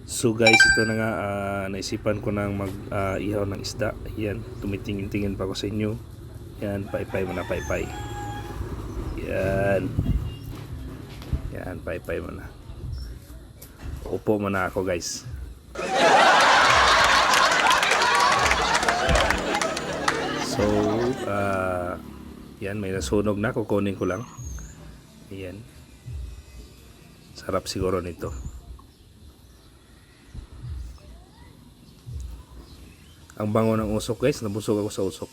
So guys, ito na nga, naisipan ko nang mag-ihaw ng isda. Yan, tumitingin-tingin pa ako sa inyo. Yan, paypay mo na, paypay. Yan. Yan, paypay mo na. Upo mo na ako guys. So, yan, may nasunog na. Kukunin ko lang. Yan. Sarap siguro nito. Ang bango ng usok guys, nabusog ako sa usok.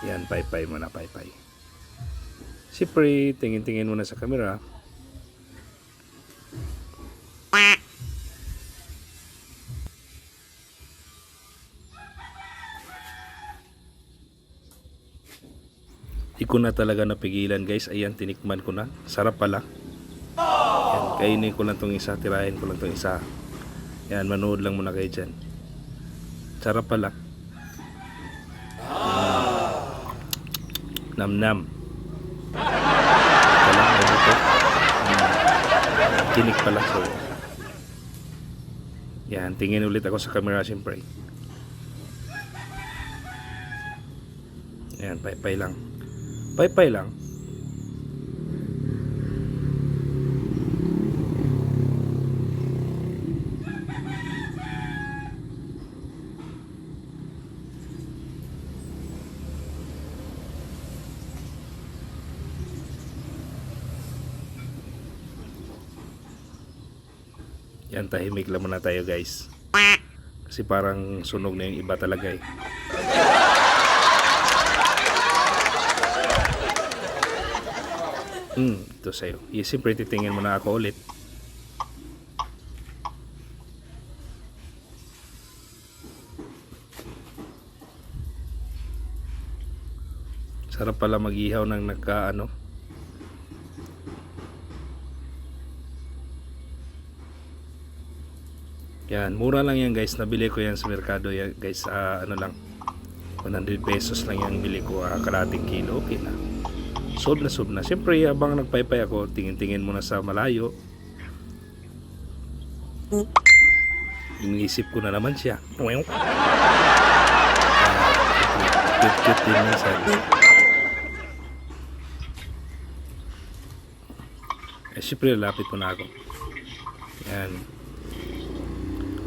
Yan, paypay mo na, paypay. Siyempre, tingin-tingin muna sa camera. Di ko na talaga napigilan guys. Ayan, tinikman ko na. Sarap pala. Yan, kainin ko lang tong isa, tirahin ko lang tong isa. Yan, manood lang muna kayo dyan. Sarap pala. Nam-nam. Wala ko dito. Tinik pala. So, yan, tingin ulit ako sa camera siyempre. Yan, paypay lang. Paypay lang. Yan, tahimik lang muna tayo guys. Kasi parang sunog na yung iba talaga eh. Ito sa'yo. Siyempre titingin mo na ako ulit. Sarap pala mag-ihaw ng nagka-ano. Yan, mura lang yan guys. Nabili ko yan sa merkado yan guys. Ano lang, 100 pesos lang yung bili ko. Kalating kilo, okay na. Sold na, sold na. Siyempre habang nagpaypay ako, tingin-tingin muna sa malayo. Inisip ko na naman siya. Cute din minsan. Siyempre lapit ko na ako. Yan.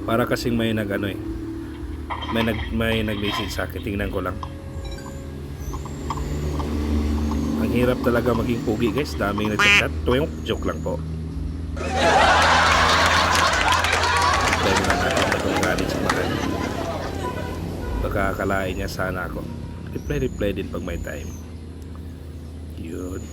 Para kasing may nag-ano eh. May nag-message sa akin. Tingnan ko lang. Ang hirap talaga maging pugi guys. Daming nag-chat. Joke lang po. Dahil na natin itong galit sa mahal. Baka akalain niya sana ako. Reply din pag may time. Yun.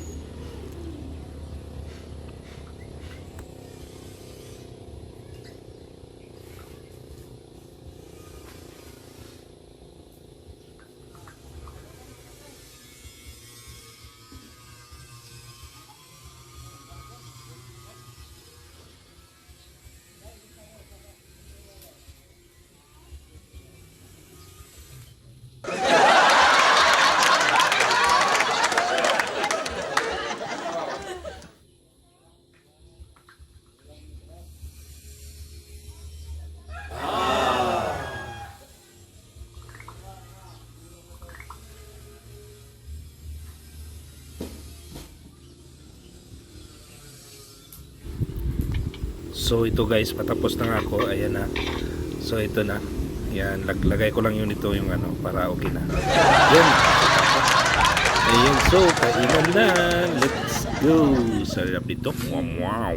So ito guys, patapos na nga ako. Ayan na. So ito na. Yan, lagay ko lang yun ito yung ano, para okay na. Yan. Ayan, so kainan na. Let's go. Sarap ito. Wow.